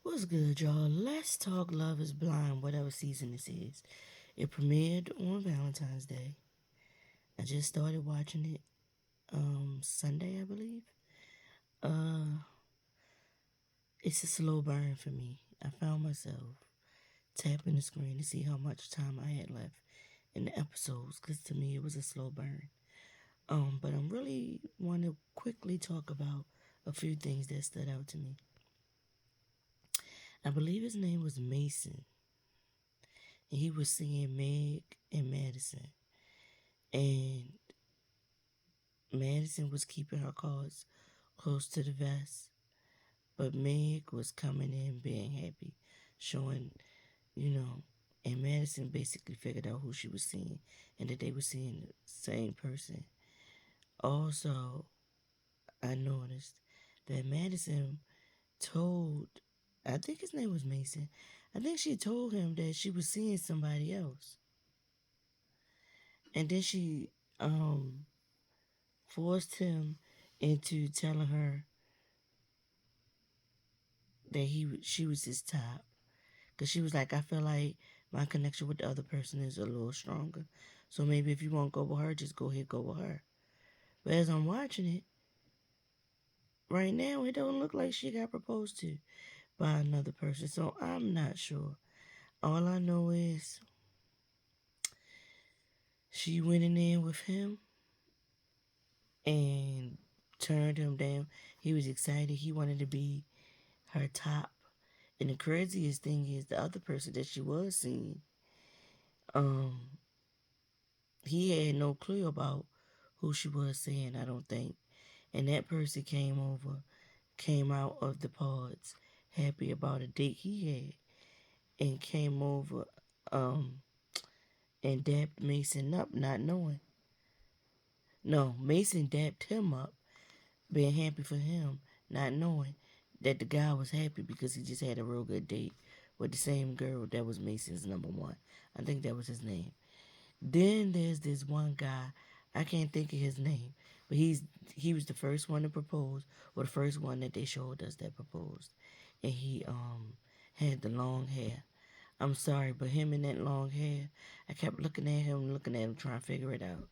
What's good, y'all? Let's talk Love is Blind, whatever season this is. It premiered on Valentine's Day. I just started watching it Sunday, I believe. Uh it's a slow burn for me. I found myself tapping the screen to see how much time I had left in the episodes, because to me it was a slow burn. But I really want to quickly talk about a few things that stood out to me. I believe his name was Mason, and he was seeing Meg and Madison. And Madison was keeping her cards close to the vest, but Meg was coming in being happy, showing, you know, and Madison basically figured out who she was seeing and that they were seeing the same person. Also, I noticed that Madison told, I think his name was Mason, I think she told him that she was seeing somebody else. And then she forced him into telling her that she was his top, because she was like, I feel like my connection with the other person is a little stronger, so maybe if you want to go with her, just go ahead, go with her. But as I'm watching it right now, it don't look like she got proposed to by another person, so I'm not sure. All I know is she went in there with him and turned him down. He was excited, he wanted to be her top. And the craziest thing is the other person that she was seeing, um, he had no clue about who she was seeing, I don't think. And that person came out of the pods happy about a date he had, and came over um and dapped Mason up, not knowing. No, Mason dapped him up, being happy for him, not knowing that the guy was happy because he just had a real good date with the same girl that was Mason's number one. I think that was his name. Then there's this one guy, I can't think of his name, but he was the first one to propose, or the first one that they showed us that proposed. And he had the long hair. I'm sorry, but him in that long hair, I kept looking at him, trying to figure it out.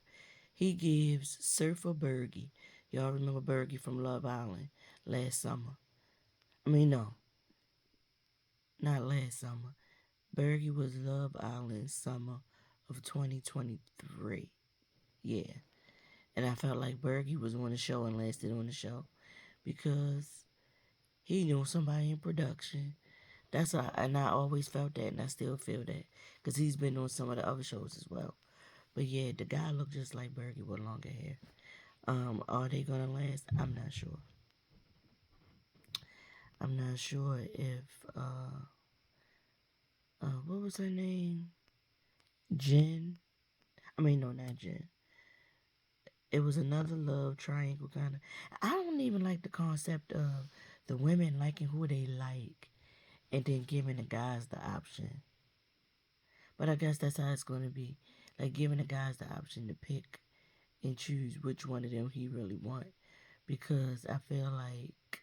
He gives Surfer Bergie. Y'all remember Bergie from Love Island last summer? I mean, no, not last summer. Bergie was Love Island summer of 2023. Yeah. And I felt like Bergie was on the show and lasted on the show because he knew somebody in production. And I always felt that, and I still feel that because he's been on some of the other shows as well. But yeah, the guy looked just like Bergie with longer hair. Are they gonna last? I'm not sure. I'm not sure if what was her name? Jen. I mean, no, not Jen. It was another love triangle kind of. I don't even like the concept of the women liking who they like and then giving the guys the option. But I guess that's how it's going to be. Like giving the guys the option to pick and choose which one of them he really want. Because I feel like,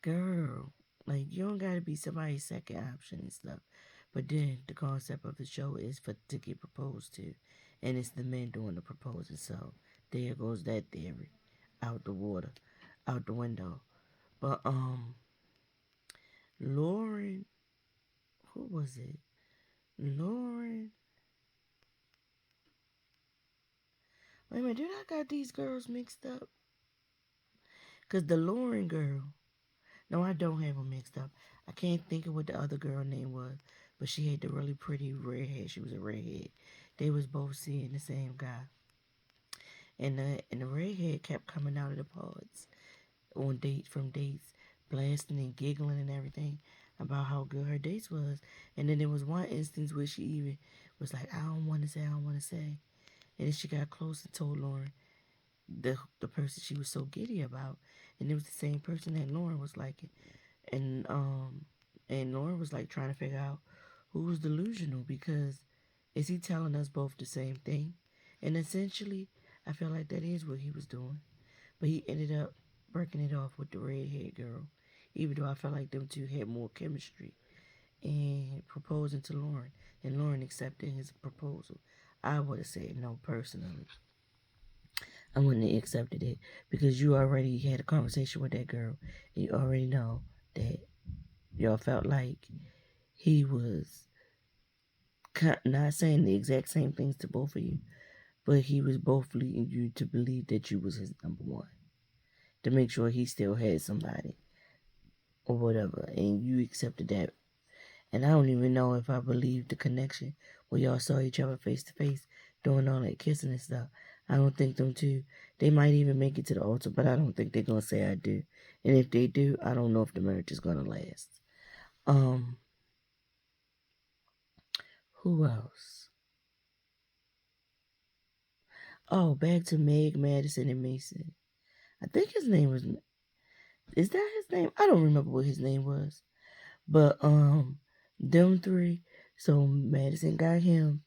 girl, like you don't got to be somebody's second option and stuff. But then the concept of the show is for to get proposed to, and it's the men doing the proposing. So there goes that theory out the water, out the window. But Lauren, who was it? Lauren. Wait a minute, did I got these girls mixed up? Cause the Lauren girl. No, I don't have them mixed up. I can't think of what the other girl name was, but she had the really pretty red hair. She was a redhead. They was both seeing the same guy, and the redhead kept coming out of the pods on dates, blasting and giggling and everything about how good her dates was. And then there was one instance where she even was like, I don't want to say, I don't want to say. And then she got close and told Lauren the person she was so giddy about, and it was the same person that Lauren was liking. And Lauren was like trying to figure out who was delusional, because is he telling us both the same thing? And essentially, I feel like that is what he was doing. But he ended up breaking it off with the redhead girl, even though I felt like them two had more chemistry, and proposing to Lauren, and Lauren accepted his proposal. I would have said no personally. I wouldn't have accepted it because you already had a conversation with that girl. And you already know that y'all felt like he was not saying the exact same things to both of you, but he was both leading you to believe that you was his number one, to make sure he still had somebody or whatever, and you accepted that. And I don't even know if I believed the connection when y'all saw each other face to face doing all that kissing and stuff. I don't think them two, they might even make it to the altar, but I don't think they're gonna say I do. And if they do, I don't know if the marriage is gonna last. Um, who else? Oh, back to Meg, Madison, and Mason. I think his name was, is that his name? I don't remember what his name was. But them three, so Madison got him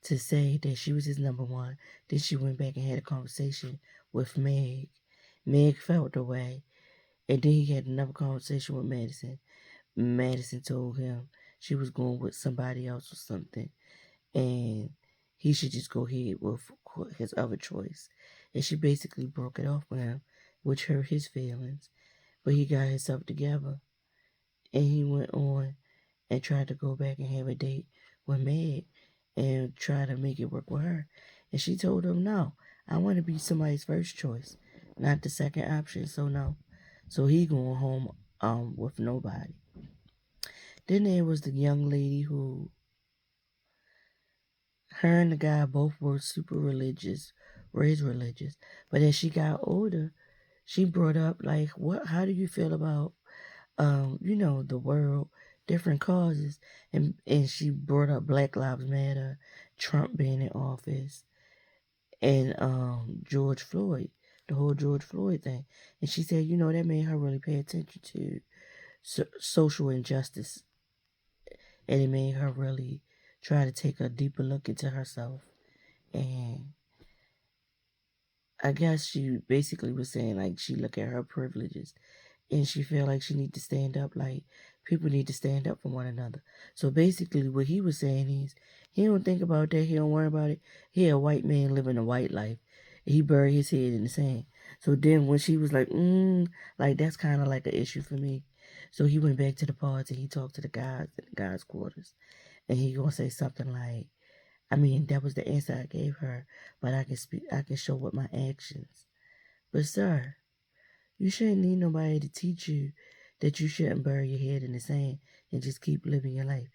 to say that she was his number one. Then she went back and had a conversation with Meg. Meg felt the way. And then he had another conversation with Madison. Madison told him she was going with somebody else or something. And he should just go ahead with his other choice. And she basically broke it off with him, which hurt his feelings. But he got himself together. And he went on and tried to go back and have a date with Meg and try to make it work with her. And she told him, no, I want to be somebody's first choice, not the second option. So no. So he going home with nobody. Then there was the young lady who, her and the guy both were super religious, raised religious. But as she got older, she brought up like, how do you feel about the world, different causes, and she brought up Black Lives Matter, Trump being in office, and George Floyd, the whole George Floyd thing, and she said, that made her really pay attention to social injustice, and it made her really try to take a deeper look into herself, and I guess she basically was saying like she look at her privileges and she feel like she need to stand up, like people need to stand up for one another. So basically what he was saying is he don't think about that, he don't worry about it. He a white man living a white life. He buried his head in the sand. So then when she was like, like that's kind of like an issue for me. So he went back to the party and he talked to the guys in the guys' quarters. And he gonna say something like, I mean, that was the answer I gave her, but I can show with my actions. But sir, you shouldn't need nobody to teach you that you shouldn't bury your head in the sand and just keep living your life.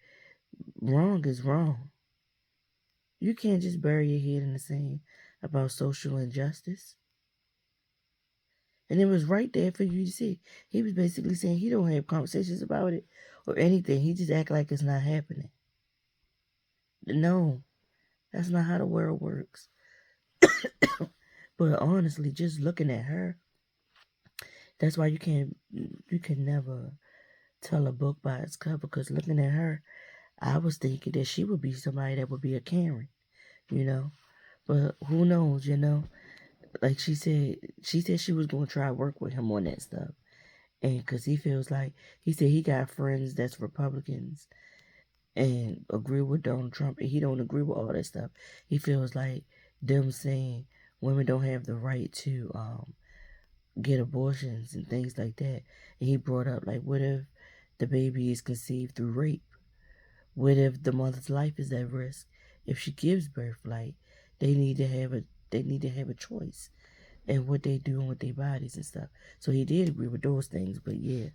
Wrong is wrong. You can't just bury your head in the sand about social injustice. And it was right there for you to see. He was basically saying he don't have conversations about it or anything. He just act like it's not happening. No, that's not how the world works. But honestly, just looking at her, that's why you can never tell a book by its cover, because looking at her, I was thinking that she would be somebody that would be a Karen, but who knows, like she said she was going to try to work with him on that stuff. And because he feels like, he said he got friends that's Republicans and agree with Donald Trump, and he don't agree with all that stuff. He feels like them saying women don't have the right to get abortions and things like that. And he brought up like, what if the baby is conceived through rape? What if the mother's life is at risk if she gives birth? Like they need to have a choice and what they do with their bodies and stuff. So he did agree with those things, but yeah,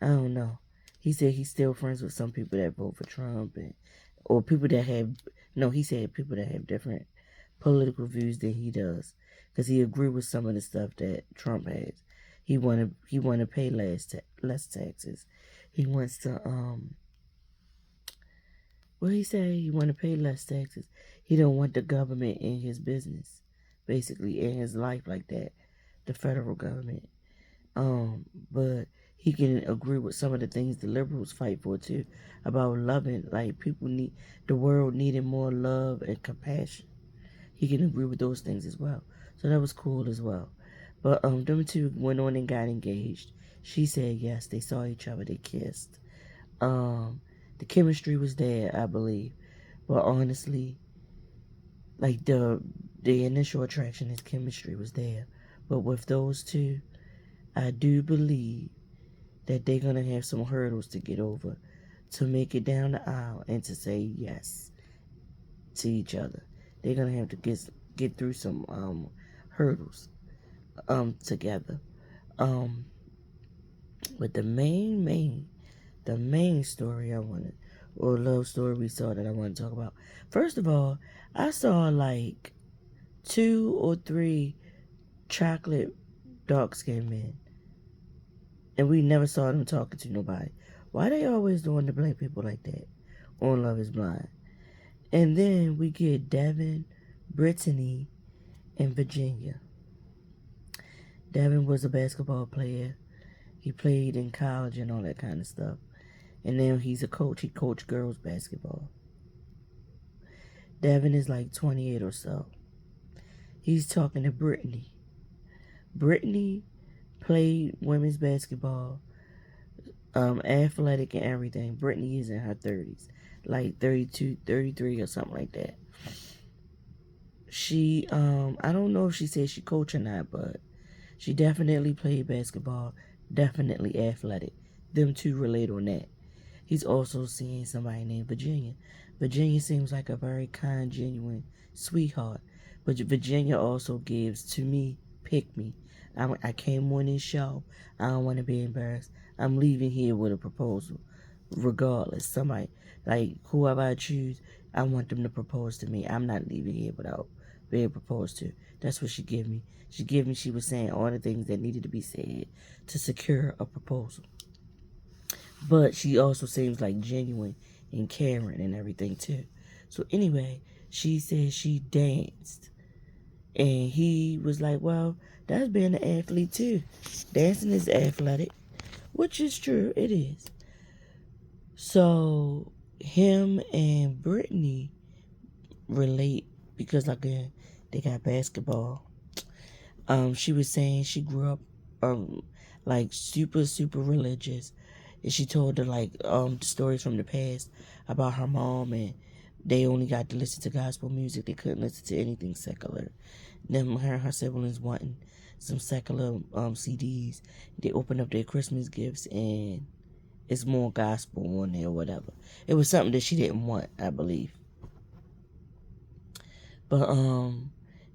I don't know. He said he's still friends with some people that vote for Trump or people that have he said people that have different political views than he does, because he agreed with some of the stuff that Trump has. He want to pay less taxes. He wants to well, he said he want to pay less taxes. He don't want the government in his business, basically in his life like that, the federal government. But he can agree with some of the things the liberals fight for too, about loving, like people need the world needing more love and compassion. He can agree with those things as well. So that was cool as well. But them two went on and got engaged. She said yes, they saw each other, they kissed. Um, the chemistry was there, I believe. But honestly, like the initial attraction, his chemistry was there. But with those two, I do believe that they're gonna have some hurdles to get over to make it down the aisle and to say yes to each other. They're gonna have to get through some hurdles together. Um, but the main story I wanted, or love story we saw that I want to talk about. First of all, I saw like 2 or 3 chocolate dark skinned men, and we never saw them talking to nobody. Why they always doing the black people like that on Love Is Blind? And then we get Devin, Brittany, and Virginia. Devin was a basketball player. He played in college and all that kind of stuff. And now he's a coach. He coached girls basketball. Devin is like 28 or so. He's talking to Brittany. Brittany played women's basketball, athletic and everything. Brittany is in her 30s, like 32, 33 or something like that. She, I don't know if she said she coached or not, but she definitely played basketball, definitely athletic. Them two relate on that. He's also seeing somebody named Virginia. Virginia seems like a very kind, genuine sweetheart. But Virginia also gives, to me, pick me. I came on this show. I don't want to be embarrassed. I'm leaving here with a proposal. Regardless, somebody, like whoever I choose, I want them to propose to me. I'm not leaving here without being proposed to. That's what she gave me. She was saying all the things that needed to be said to secure a proposal. But she also seems like genuine and caring and everything too. So anyway, she said she danced. And he was like, well, that's being an athlete too. Dancing is athletic, which is true, it is. So him and Brittany relate because again, they got basketball. She was saying she grew up like super religious, and she told her like stories from the past about her mom, and they only got to listen to gospel music. They couldn't listen to anything secular. Them her and her siblings wanting some secular CDs. They opened up their Christmas gifts and it's more gospel on there or whatever. It was something that she didn't want, I believe. But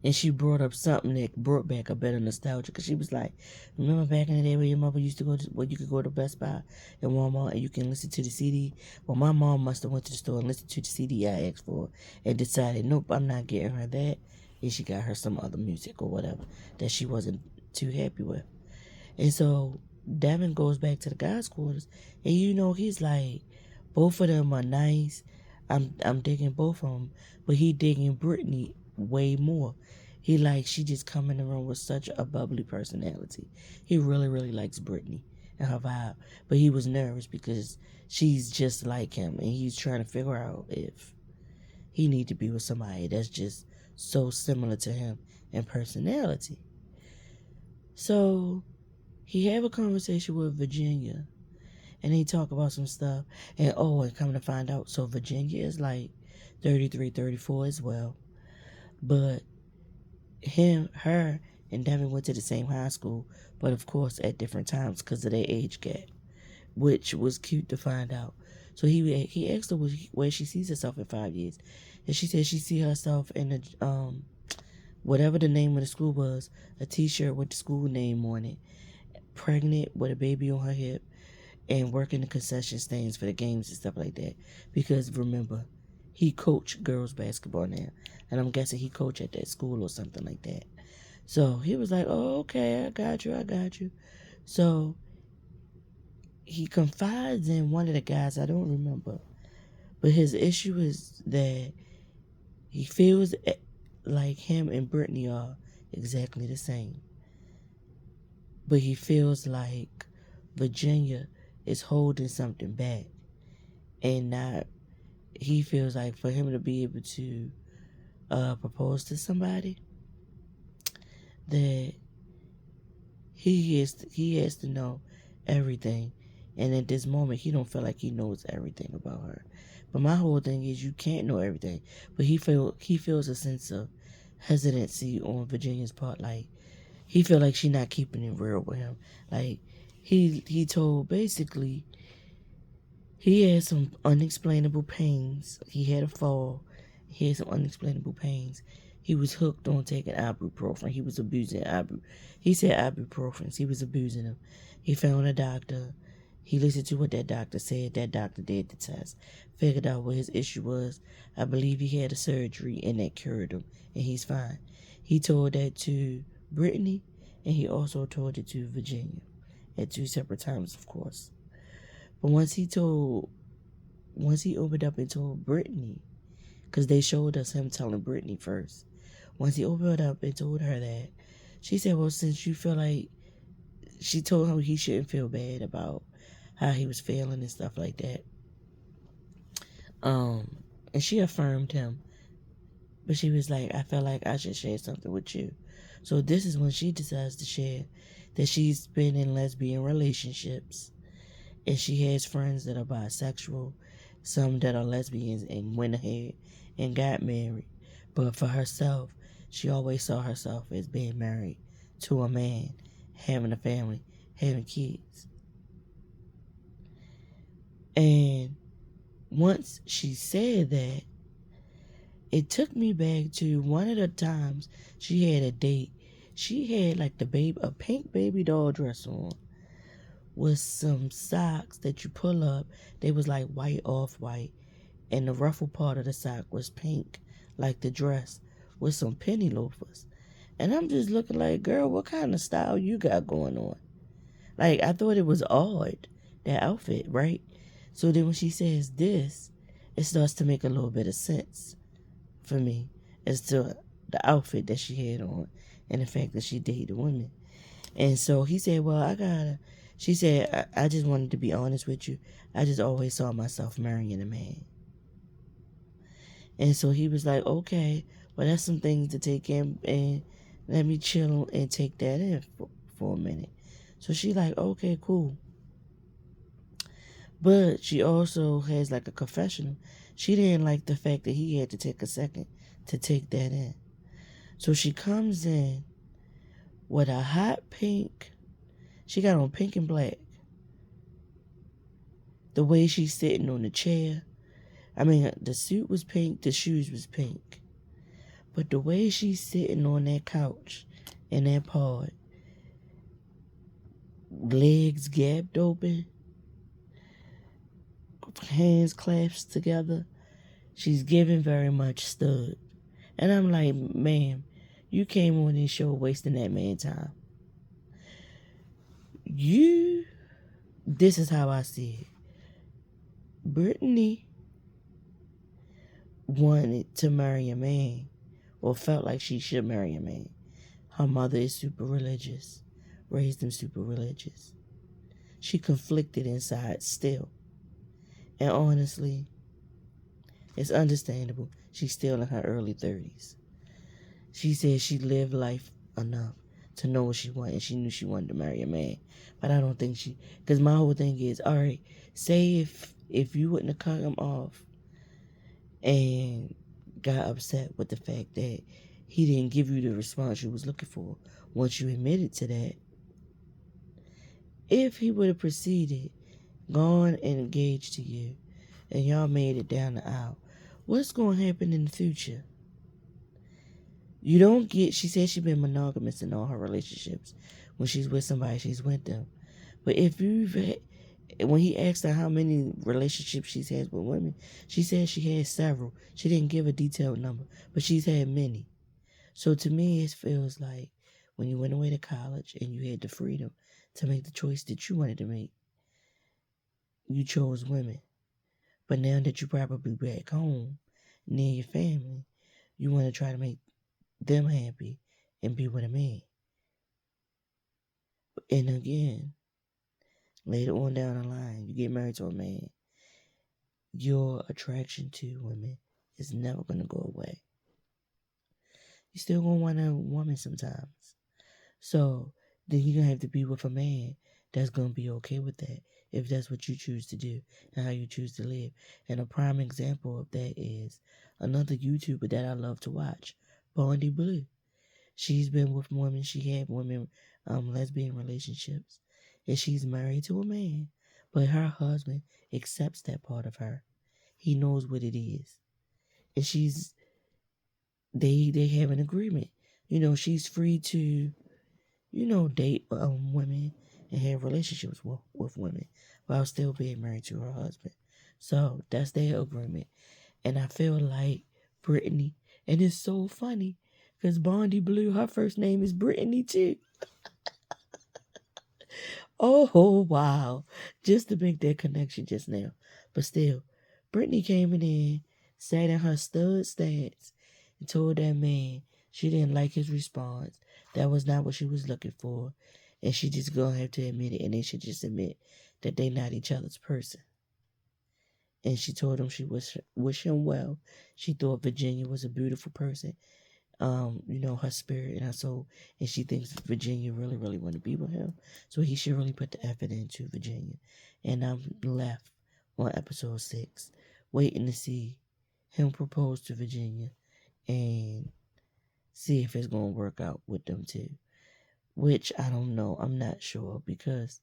and she brought up something that brought back a bit of nostalgia because she was like, remember back in the day where your mother used to go to, where you could go to Best Buy and Walmart and you can listen to the CD? Well, my mom must have went to the store and listened to the CD I asked for and decided, nope, I'm not getting her that. And she got her some other music or whatever that she wasn't too happy with. And so Devin goes back to the guys' quarters, and he's like, both of them are nice. I'm digging both of them, but he digging Brittany way more. He like she just come in the room with such a bubbly personality. He really likes Brittany and her vibe, but he was nervous because she's just like him, and he's trying to figure out if he need to be with somebody that's just so similar to him in personality. So he have a conversation with Virginia, and they talk about some stuff, and come to find out, so Virginia is like 33, 34 as well, but her and Devin went to the same high school, but of course at different times because of their age gap, which was cute to find out. So he asked her where she sees herself in 5 years, and she said she see herself in a whatever the name of the school was, a t-shirt with the school name on it, pregnant with a baby on her hip, and working the concession stands for the games and stuff like that. Because remember, he coached girls basketball now, and I'm guessing he coached at that school or something like that. So he was like, oh, okay, I got you. So he confides in one of the guys, I don't remember, but his issue is that he feels like him and Brittany are exactly the same, but he feels like Virginia is holding something back, and not, he feels like for him to be able to propose to somebody, that he has to know everything. And at this moment, he don't feel like he knows everything about her. But my whole thing is, you can't know everything. But he feels a sense of hesitancy on Virginia's part. Like, he feel like she not keeping it real with him. Like, he told, basically, he had some unexplainable pains. He had a fall. He had some unexplainable pains. He was hooked on taking ibuprofen. He was abusing He said ibuprofen. He was abusing them. He found a doctor. He listened to what that doctor said. That doctor did the test. Figured out what his issue was. I believe he had a surgery and that cured him. And he's fine. He told that to Brittany. And he also told it to Virginia. At 2 separate times, of course. But once he opened up and told Brittany, because they showed us him telling Brittany first. Once he opened up and told her that, she said, well, since you feel like, she told him he shouldn't feel bad about how he was feeling and stuff like that. And she affirmed him. But she was like, I felt like I should share something with you. So this is when she decides to share that she's been in lesbian relationships. And she has friends that are bisexual, some that are lesbians, and went ahead and got married. But for herself, she always saw herself as being married to a man, having a family, having kids. And once she said that, it took me back to one of the times she had a date. She had like a pink baby doll dress on with some socks that you pull up. They was like white off-white, and the ruffle part of the sock was pink, like the dress, with some penny loafers. And I'm just looking like, girl, what kind of style you got going on? Like, I thought it was odd, that outfit, right? So then when she says this, it starts to make a little bit of sense for me as to the outfit that she had on and the fact that she dated women. And so he said, well, she said, I just wanted to be honest with you. I just always saw myself marrying a man. And so he was like, okay, well, that's some things to take in, and let me chill and take that in for a minute. So she like, okay, cool. But she also has like a confessional. She didn't like the fact that he had to take a second to take that in. So she comes in with a hot pink. She got on pink and black. The way she's sitting on the chair. I mean, the suit was pink, the shoes was pink. But the way she's sitting on that couch in that pod, legs gapped open, hands clasped together, she's giving very much stud. And I'm like, ma'am, you came on this show wasting that man's time. This is how I see it. Brittany wanted to marry a man, or felt like she should marry a man. Her mother is super religious, raised him super religious. She conflicted inside still. And honestly, it's understandable. She's still in her early 30s. She said she lived life enough to know what she wanted, and she knew she wanted to marry a man. But I don't think because my whole thing is, all right, say if you wouldn't have cut him off and got upset with the fact that he didn't give you the response you was looking for, once you admitted to that, if he would have proceeded, gone and engaged to you, and y'all made it down the aisle, what's going to happen in the future? You don't get, she said she's been monogamous in all her relationships. When she's with somebody, she's with them. But when he asked her how many relationships she's had with women, she said she had several. She didn't give a detailed number, but she's had many. So to me, it feels like when you went away to college and you had the freedom to make the choice that you wanted to make, you chose women. But now that you're probably back home near your family, you want to try to make them happy and be with a man. And again, later on down the line, you get married to a man, your attraction to women is never going to go away. You still going to want a woman sometimes. So then you're going to have to be with a man that's going to be okay with that if that's what you choose to do and how you choose to live. And a prime example of that is another YouTuber that I love to watch, Bondi Blue. She's been with women, she had women, lesbian relationships, and she's married to a man, but her husband accepts that part of her. He knows what it is. And they have an agreement. She's free to, date women and have relationships with women while still being married to her husband. So that's their agreement. And I feel like Brittany, and it's so funny because Bondi Blue, her first name is Brittany too. Oh, wow. Just to make that connection just now. But still, Brittany came in, sat in her stud stance, and told that man she didn't like his response. That was not what she was looking for. And she just gonna have to admit it, and they should just admit that they not each other's person. And she told him she wish him well. She thought Virginia was a beautiful person. Her spirit and her soul, and she thinks Virginia really, really want to be with him. So he should really put the effort into Virginia. And I'm left on episode 6, waiting to see him propose to Virginia and see if it's gonna work out with them too. Which I don't know. I'm not sure because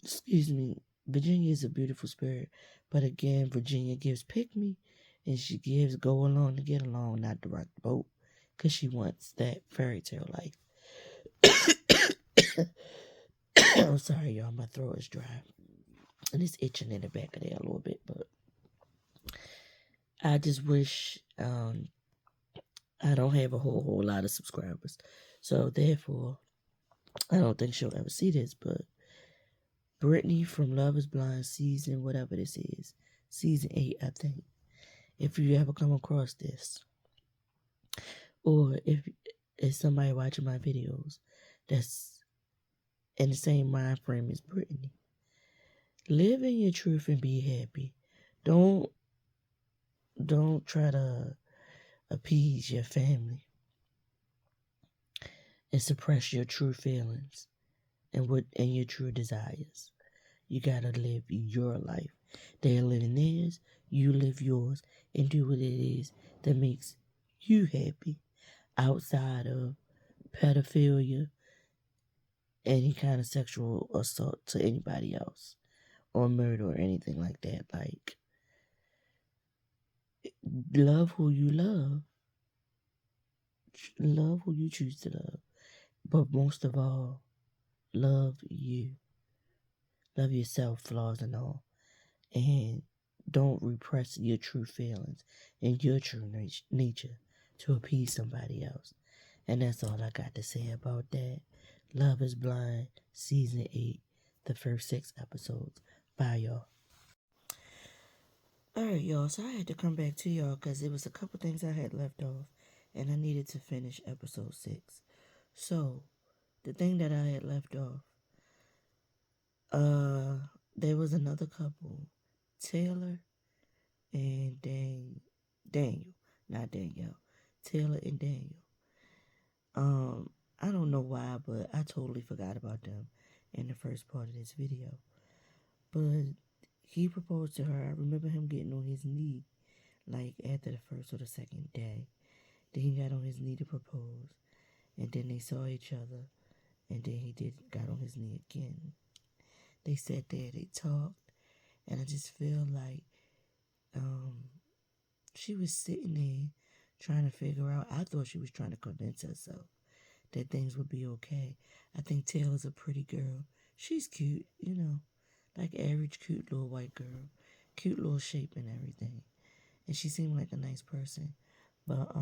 excuse me, Virginia is a beautiful spirit. But again, Virginia gives pick me and she gives go along to get along, not to rock the boat. Because she wants that fairy tale life. I'm sorry, y'all. My throat is dry. And it's itching in the back of there a little bit. But I just wish I don't have a whole lot of subscribers. So therefore, I don't think she'll ever see this. But Brittany from Love is Blind season, whatever this is, season 8, I think. If you ever come across this, or if it's somebody watching my videos that's in the same mind frame as Brittany, live in your truth and be happy. Don't try to appease your family and suppress your true feelings and your true desires. You gotta live your life. They're living theirs, you live yours, and do what it is that makes you happy outside of pedophilia, any kind of sexual assault to anybody else, or murder or anything like that. Like, love who you love who you choose to love, but most of all, love you. Love yourself, flaws and all, and don't repress your true feelings and your true nature to appease somebody else. And that's all I got to say about that. Love is Blind, season 8, the first 6 episodes. Bye, y'all. Alright, y'all, so I had to come back to y'all because there was a couple things I had left off, and I needed to finish episode 6. So, the thing that I had left off, there was another couple, Taylor and Daniel, not Danielle, Taylor and Daniel. I don't know why, but I totally forgot about them in the first part of this video. But he proposed to her. I remember him getting on his knee, like after the first or the second day. Then he got on his knee to propose, and then they saw each other, and then he got on his knee again. They sat there, they talked, and I just feel like she was sitting there trying to figure out. I thought she was trying to convince herself that things would be okay. I think Taylor's a pretty girl. She's cute, like average cute little white girl, cute little shape and everything, and she seemed like a nice person. But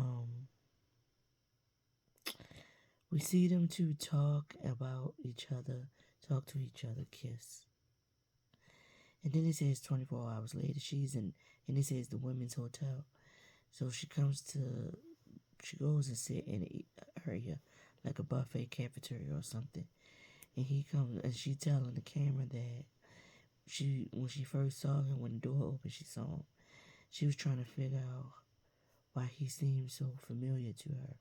we see them two talk about each other, talk to each other, kiss. And then it says 24 hours later, and it says the women's hotel. So she goes and sit in an area, like a buffet cafeteria or something. And he comes, and she telling the camera that when she first saw him, when the door opened, she saw him. She was trying to figure out why he seemed so familiar to her.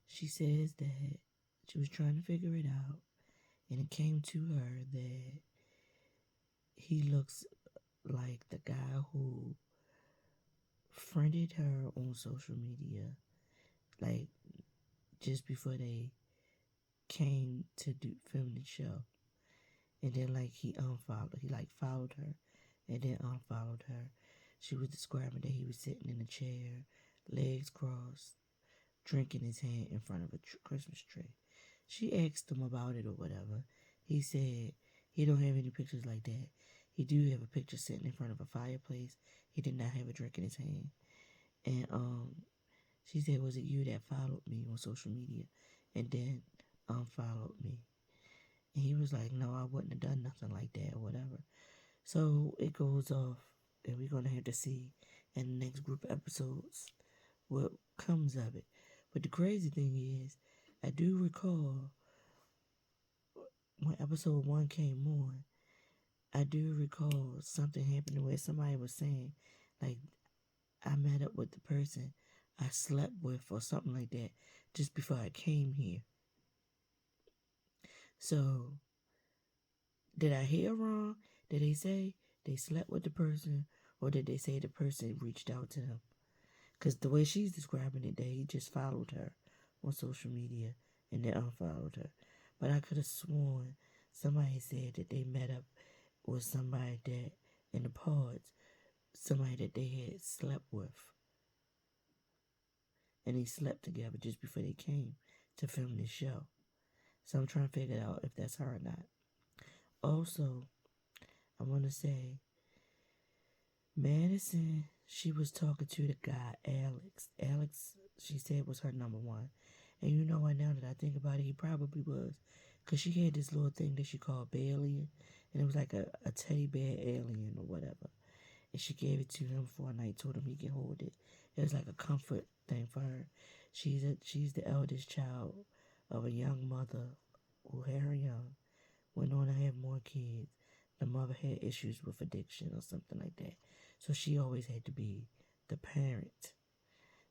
She says that she was trying to figure it out, and it came to her that he looks like the guy who friended her on social media, like just before they came to film the show. And then like he like followed her and then unfollowed her. She was describing that he was sitting in a chair, legs crossed, drink in his hand in front of a Christmas tree. She asked him about it or whatever. He said he don't have any pictures like that. He do have a picture sitting in front of a fireplace. He did not have a drink in his hand. And she said, "Was it you that followed me on social media and then unfollowed me?" And he was like, "No, I wouldn't have done nothing like that or whatever." So it goes off, and we're gonna have to see in the next group of episodes what comes of it. But the crazy thing is, I do recall when episode 1 came on, I do recall something happening where somebody was saying, like, I met up with the person I slept with or something like that just before I came here. So, did I hear wrong? Did they say they slept with the person, or did they say the person reached out to them? Because the way she's describing it, that he just followed her on social media and then unfollowed her. But I could have sworn somebody said that they met up with somebody that in the pods, somebody that they had slept with. And they slept together just before they came to film this show. So I'm trying to figure out if that's her or not. Also, I want to say Madison, she was talking to the guy, Alex. Alex, she said, was her number one. And you know what, now that I think about it, he probably was. Because she had this little thing that she called Bailey. And it was like a teddy bear alien or whatever. And she gave it to him for a night, told him he could hold it. It was like a comfort thing for her. She's the eldest child of a young mother who had her young, went on to have more kids. The mother had issues with addiction or something like that. So she always had to be the parent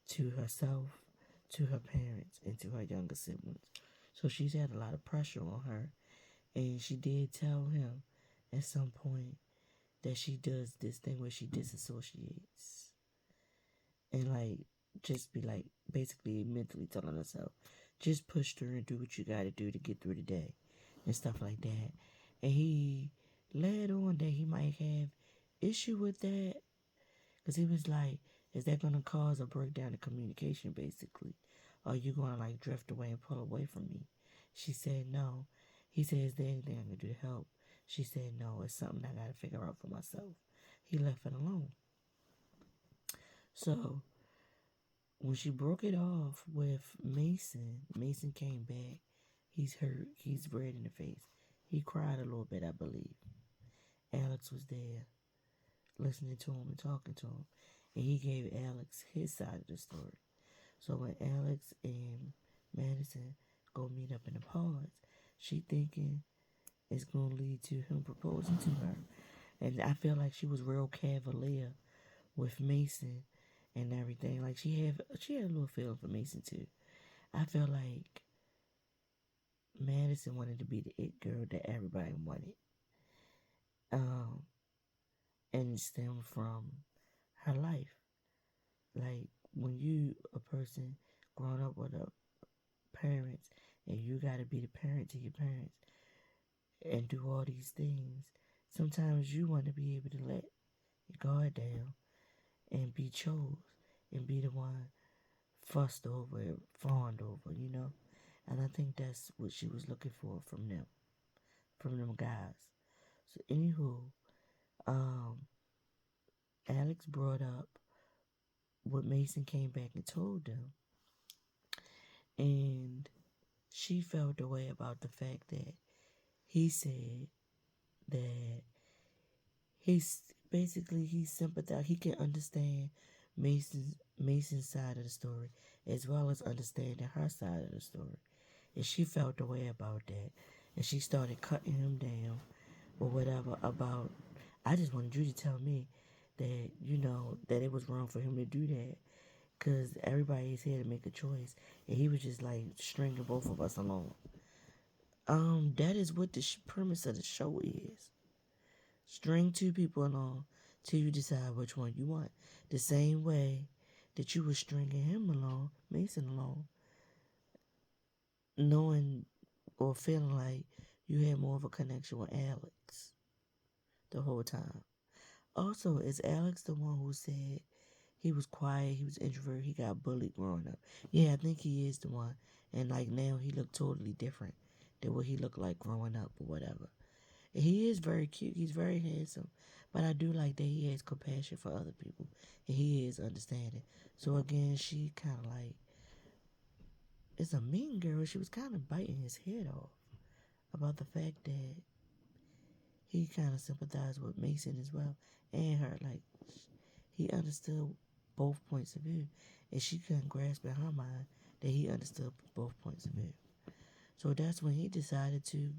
to herself, to her parents, and to her younger siblings. So she's had a lot of pressure on her. And she did tell him at some point that she does this thing where she disassociates. And like, just be like, basically mentally telling herself, just push through and do what you gotta do to get through the day. And stuff like that. And he led on that he might have issue with that. Because he was like, is that going to cause a breakdown in communication, basically? Or are you going to like drift away and pull away from me? She said no. He said, is there anything I can do to help? She said no, it's something I got to figure out for myself. He left it alone. So when she broke it off with Mason, Mason came back. He's hurt. He's red in the face. He cried a little bit, I believe. Alex was there listening to him and talking to him. And he gave Alex his side of the story. So when Alex and Madison go meet up in the pods, she thinking it's going to lead to him proposing to her. And I feel like she was real cavalier with Mason and everything. Like she had a little feeling for Mason too. I feel like Madison wanted to be the it girl that everybody wanted. And it stemmed from her life. Like when you a person growing up with a parents and you gotta be the parent to your parents and do all these things, sometimes you want to be able to let your guard down and be chose and be the one fussed over, fawned over, you know? And I think that's what she was looking for from them guys. So anywho, Alex brought up what Mason came back and told them. And she felt the way about the fact that he said that he's sympathetic. He can understand Mason's side of the story as well as understanding her side of the story. And she felt the way about that. And she started cutting him down or whatever about, I just wanted you to tell me that, you know, that it was wrong for him to do that. Because everybody's here to make a choice. And he was just like stringing both of us along. That is what the premise of the show is. String two people along till you decide which one you want. The same way that you were stringing him along, Mason along, knowing or feeling like you had more of a connection with Alex the whole time. Also, is Alex the one who said he was quiet, he was introverted, he got bullied growing up? Yeah, I think he is the one. And like now he looked totally different than what he looked like growing up or whatever. And he is very cute, he's very handsome. But I do like that he has compassion for other people. And he is understanding. So again, she kinda like is a mean girl. She was kinda biting his head off about the fact that he kind of sympathized with Mason as well and her. Like, he understood both points of view, and she couldn't grasp in her mind that he understood both points of view. So that's when he decided to,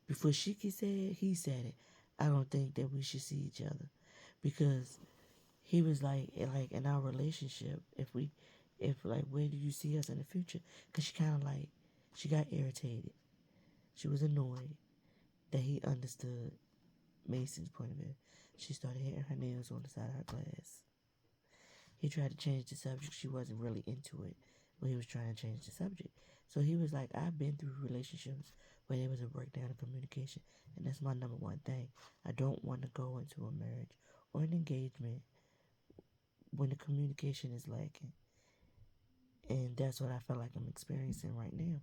before she could say it, he said it. I don't think that we should see each other, because he was like in our relationship, if like, where do you see us in the future? Because she kind of like, she got irritated. She was annoyed that he understood Mason's point of view. She started hitting her nails on the side of her glass. He tried to change the subject. She wasn't really into it, but he was trying to change the subject. So he was like, I've been through relationships where there was a breakdown of communication, and that's my number one thing. I don't want to go into a marriage or an engagement when the communication is lacking. And that's what I feel like I'm experiencing right now.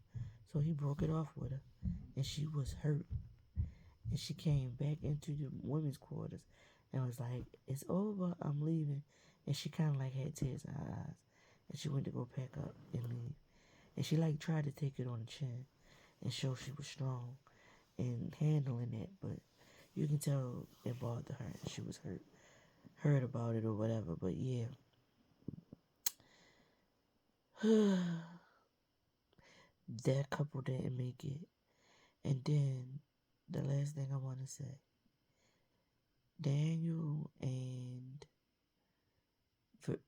So he broke it off with her, and she was hurt. And she came back into the women's quarters and was like, it's over, I'm leaving. And she kind of like had tears in her eyes. And she went to go pack up and leave. And she like tried to take it on the chin and show she was strong and handling that. But you can tell it bothered her. And she was hurt about it or whatever. But yeah. That couple didn't make it. And then the last thing I want to say, Daniel and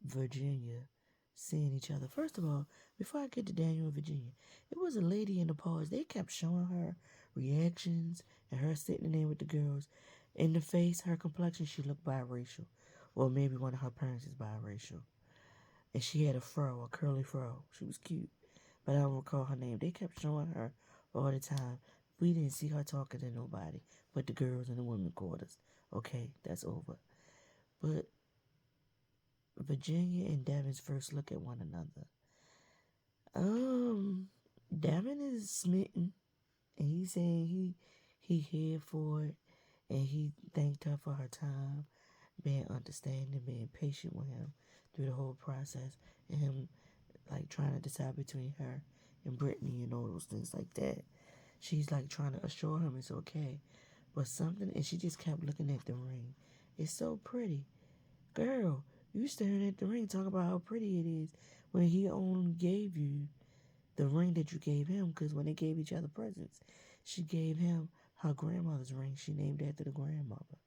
Virginia seeing each other. First of all, before I get to Daniel and Virginia, it was a lady in the pause. They kept showing her reactions and her sitting there with the girls. In the face, her complexion, she looked biracial. Or maybe one of her parents is biracial. And she had a fro, a curly fro. She was cute. But I don't recall her name. They kept showing her all the time. We didn't see her talking to nobody but the girls in the women's quarters. Okay, that's over. But Virginia and Devin's first look at one another. Devin is smitten, and he's saying he here for it, and he thanked her for her time, being understanding, being patient with him through the whole process, and him like trying to decide between her and Brittany and all those things like that. She's like trying to assure him it's okay, but something, and she just kept looking at the ring. It's so pretty. Girl, you staring at the ring talking about how pretty it is when he only gave you the ring that you gave him, because when they gave each other presents, she gave him her grandmother's ring. She named after the grandmother.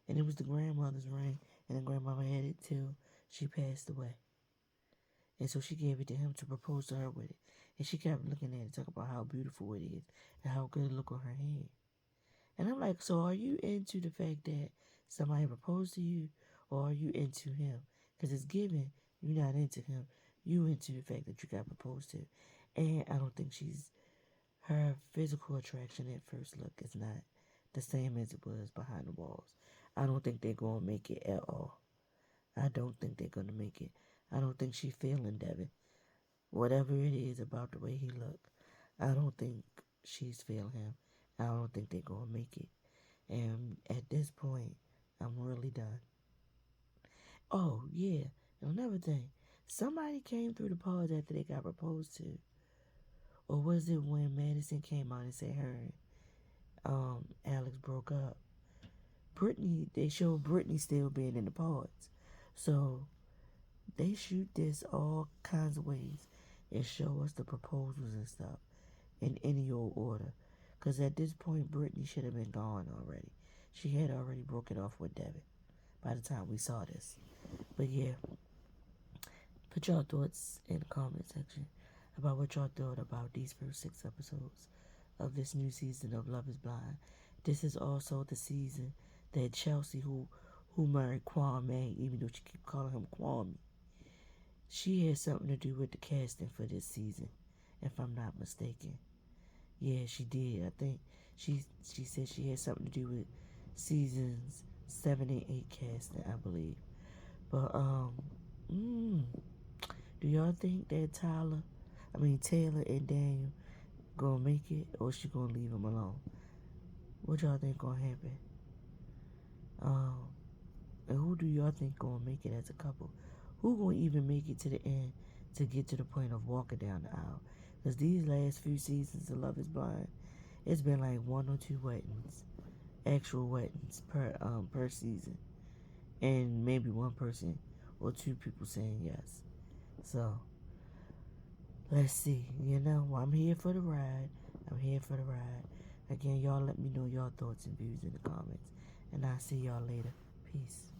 And it was the grandmother's ring, and the grandmother had it till she passed away. And so she gave it to him to propose to her with it. And she kept looking at it, talking about how beautiful it is and how good it looked on her hand. And I'm like, so are you into the fact that somebody proposed to you, or are you into him? Because it's given you're not into him. You into the fact that you got proposed to. And I don't think her physical attraction at first look is not the same as it was behind the walls. I don't think they're going to make it at all. I don't think they're going to make it. I don't think she's feeling Devin. Whatever it is about the way he looked, I don't think she's feeling him. I don't think they're going to make it. And at this point, I'm really done. Oh, yeah. Another thing. Somebody came through the pause after they got proposed to. Or was it when Madison came out and said her and Alex broke up? Brittany, they showed Brittany still being in the pods. So they shoot this all kinds of ways and show us the proposals and stuff in any old order. Because at this point, Brittany should have been gone already. She had already broke it off with Devin by the time we saw this. But yeah, Put your thoughts in the comment section about what y'all thought about these first 6 episodes of this new season of Love is Blind. This is also the season that Chelsea, who married Kwame, even though she keep calling him Kwame, she had something to do with the casting for this season, if I'm not mistaken. Yeah, she did. I think she said she had something to do with seasons 7 and 8 casting, I believe. But do y'all think that Taylor and Daniel gonna make it, or she gonna leave him alone? What y'all think gonna happen? And who do y'all think gonna make it as a couple? Who gonna even make it to the end to get to the point of walking down the aisle? Because these last few seasons of Love is Blind, it's been like 1 or 2 weddings, actual weddings per season, and maybe 1 person or 2 people saying yes. So let's see. I'm here for the ride. Again, y'all let me know your thoughts and views in the comments, and I'll see y'all later. Peace.